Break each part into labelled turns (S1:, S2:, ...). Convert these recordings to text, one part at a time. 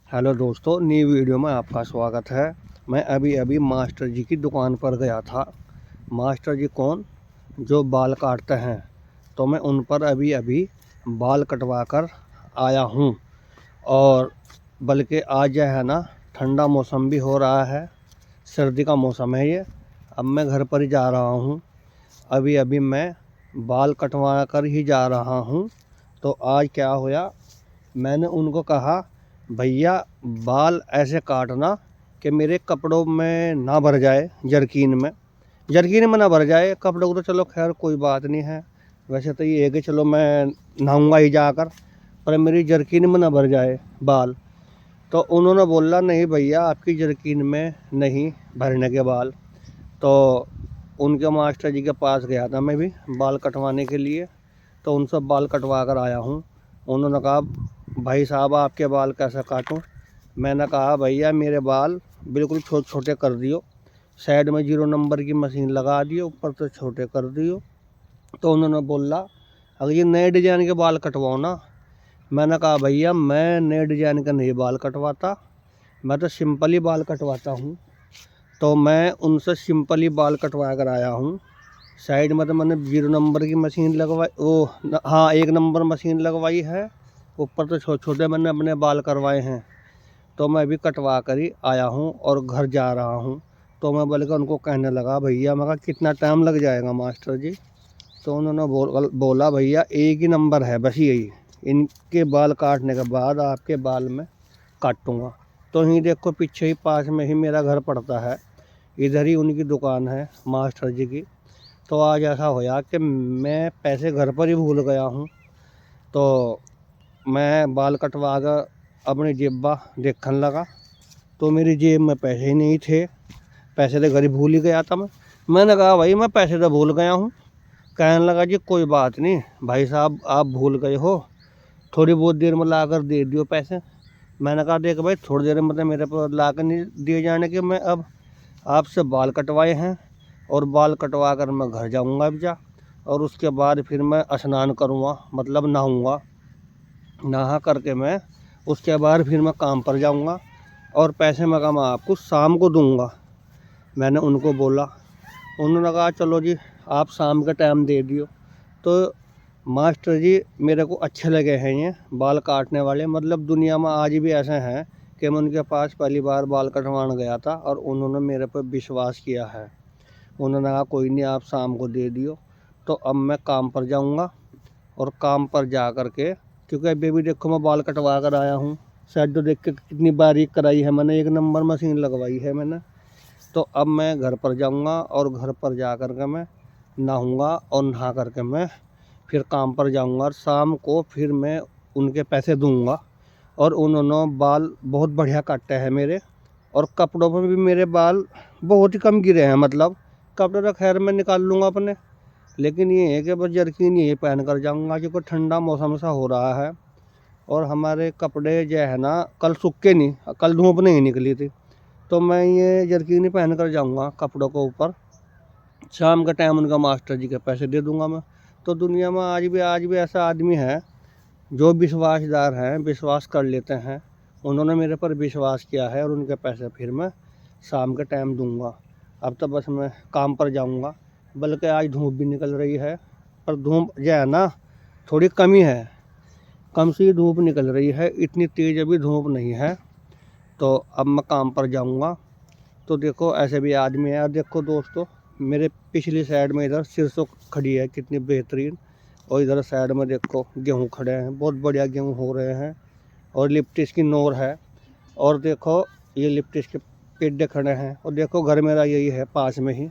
S1: Hello दोस्तों, नई video में आपका स्वागत है। मैं अभी अभी मास्टर जी की दुकान पर गया था। मास्टर जी कौन? जो बाल काटते हैं। तो मैं उन पर अभी अभी बाल कटवा कर आया हूँ। और बल्कि आज जो है ना, ठंडा मौसम भी हो रहा है, सर्दी का मौसम है ये। अब मैं घर पर ही जा रहा हूँ। अभी अभी मैं बाल कटवा कर ही जा रहा हूँ। तो आज क्या होया, मैंने उनको कहा, भैया बाल ऐसे काटना कि मेरे कपड़ों में ना भर जाए, जरकीन में ना भर जाए। कपड़ों को तो चलो खैर कोई बात नहीं है, वैसे तो ये है कि चलो मैं नहाऊंगा ही जाकर, पर मेरी जरकीन में ना भर जाए बाल। तो उन्होंने बोला, नहीं भैया आपकी जरकीन में नहीं भरने के बाल। तो उनके मास्टर जी के पास गया था मैं भी बाल कटवाने के लिए। तो उनसे बाल कटवा कर आया हूँ। उन्होंने कहा, भाई साहब आपके बाल कैसे काटूं? मैंने कहा, भैया मेरे बाल बिल्कुल छोटे छोटे कर दियो, साइड में 0 नंबर की मशीन लगा दियो, ऊपर तो छोटे कर दियो। तो उन्होंने बोला, अगर ये नए डिजाइन के बाल कटवाओ ना। मैंने कहा, भैया मैं नए डिजाइन का नहीं बाल कटवाता, मैं तो सिंपल ही बाल कटवाता हूँ। तो मैं उनसे सिंपल ही बाल कटवा कर आया हूँ। साइड में तो मैंने 0 नंबर की मशीन लगवाई, हाँ 1 नंबर मशीन लगवाई है। ऊपर तो छोटे छोटे मैंने अपने बाल करवाए हैं। तो मैं भी कटवा कर ही आया हूँ और घर जा रहा हूँ। तो मैं बल्कि उनको कहने लगा, भैया मैं कहा कितना टाइम लग जाएगा मास्टर जी? तो उन्होंने बोला, भैया एक ही नंबर है बस यही, इनके बाल काटने के बाद आपके बाल में काटूँगा। तो ही देखो पीछे ही पास में ही मेरा घर पड़ता है, इधर ही उनकी दुकान है मास्टर जी की। तो आज ऐसा होया कि मैं पैसे घर पर ही भूल गया हूँ। तो मैं बाल कटवा कर अपनी जेबा देखने लगा, तो मेरी जेब में पैसे ही नहीं थे। पैसे तो घर ही भूल ही गया था मैंने कहा, भाई मैं पैसे तो भूल गया हूँ। कहने लगा, जी कोई बात नहीं भाई साहब, आप भूल गए हो, थोड़ी बहुत देर में ला कर दे दियो पैसे। मैंने कहा, देख भाई थोड़ी देर में तो मेरे पर ला कर नहीं दिए जाने के, मैं अब आपसे बाल कटवाए हैं और बाल कटवा कर मैं घर जाऊंगा अब जा। और उसके बाद फिर मैं स्नान करूंगा, मतलब नहाऊंगा। नहा करके मैं उसके बाद फिर मैं काम पर जाऊंगा और पैसे मैं आपको शाम को दूंगा। मैंने उनको बोला। उन्होंने कहा, चलो जी आप शाम का टाइम दे दियो। तो मास्टर जी मेरे को अच्छे लगे हैं ये बाल काटने वाले। मतलब दुनिया में आज भी ऐसे हैं कि मैं उनके पास पहली बार बाल कटवाने गया था और उन्होंने मेरे पर विश्वास किया है। उन्होंने कहा, कोई नहीं आप शाम को दे दियो। तो अब मैं काम पर जाऊंगा और काम पर जा कर के, क्योंकि अभी भी देखो मैं बाल कटवा कर आया हूँ, शायद तो देख के कितनी बारीक कराई है मैंने, 1 नंबर मशीन लगवाई है मैंने। तो अब मैं घर पर जाऊंगा और घर पर जा कर के मैं नहाऊंगा और नहा करके मैं फिर काम पर जाऊंगा और शाम को फिर मैं उनके पैसे दूंगा। और उन्होंने बाल बहुत बढ़िया काटे हैं मेरे, और कपड़ों पर भी मेरे बाल बहुत ही कम गिरे हैं। मतलब कपड़े तो खैर मैं निकाल लूँगा अपने, लेकिन ये है कि बस जर्किन यही पहन कर जाऊँगा, क्योंकि ठंडा मौसम सा हो रहा है। और हमारे कपड़े जो है ना, कल सूखे नहीं, कल धूप नहीं निकली थी। तो मैं ये जर्किन ही पहन कर जाऊँगा कपड़ों को ऊपर। शाम का टाइम उनका मास्टर जी के पैसे दे दूँगा मैं। तो दुनिया में आज भी ऐसा आदमी है जो विश्वासदार हैं, विश्वास कर लेते हैं। उन्होंने मेरे पर विश्वास किया है और उनके पैसे फिर मैं शाम के टाइम दूंगा। अब तो बस मैं काम पर जाऊंगा। बल्कि आज धूप भी निकल रही है, पर धूप जो है ना थोड़ी कमी है, कम सी धूप निकल रही है, इतनी तेज़ अभी धूप नहीं है। तो अब मैं काम पर जाऊंगा। तो देखो ऐसे भी आदमी है। देखो दोस्तों, मेरे पिछली साइड में इधर सिरसों खड़ी है कितनी बेहतरीन, और इधर साइड में देखो गेहूँ खड़े हैं, बहुत बढ़िया गेहूँ हो रहे हैं। और लिप्टिस की नोर है, और देखो ये लिप्टिस के पेड्डे खड़े हैं। और देखो घर मेरा यही है पास में ही,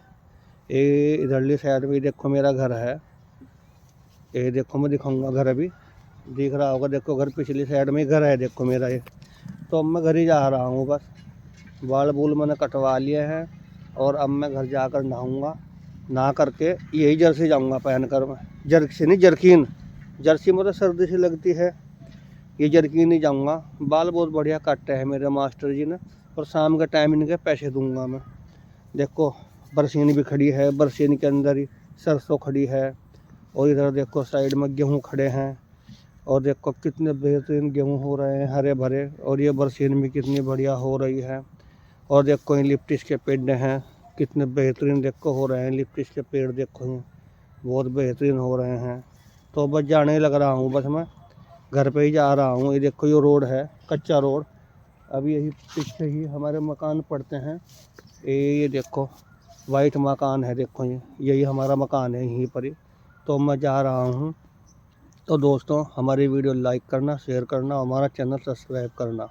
S1: ये इधरली साइड में देखो मेरा घर है। ये देखो मैं दिखाऊंगा घर, अभी दिख रहा होगा, देखो घर पिछली साइड में ही घर है, देखो मेरा ये। तो अब मैं घर ही जा रहा हूँ बस, बाल बूल मैंने कटवा लिए हैं और अब मैं घर जाकर नहाऊंगा। नहा करके यही जर्सी जाऊंगा पहन कर मैं, जर्सी नहीं जर्किन, जर्सी में तो सर्दी सी लगती है, ये जर्किन ही जाऊंगा। बाल बहुत बढ़िया काटे हैं मेरे मास्टर जी ने, और शाम के टाइम इनके पैसे दूंगा मैं। देखो बरसीन भी खड़ी है, बरसीन के अंदर ही सरसों खड़ी है। और इधर देखो साइड में गेहूँ खड़े हैं। और देखो कितने बेहतरीन गेहूँ हो रहे हैं, हरे भरे। और ये बरसीन भी कितनी बढ़िया हो रही है। और देखो ये लिप्टिस के पेड़ हैं, कितने बेहतरीन देखो हो रहे हैं। लिप्टिस के पेड़ देखो ये बहुत बेहतरीन हो रहे हैं। तो बस जाने लग रहा हूँ, बस मैं घर पे ही जा रहा हूँ। ये देखो ये रोड है, कच्चा रोड। अभी यही पीछे ही हमारे मकान पड़ते हैं। ये देखो वाइट मकान है, देखो ये यही हमारा मकान है यहीं पर ही। तो मैं जा रहा हूँ। तो दोस्तों हमारी वीडियो लाइक करना, शेयर करना, हमारा चैनल सब्सक्राइब करना।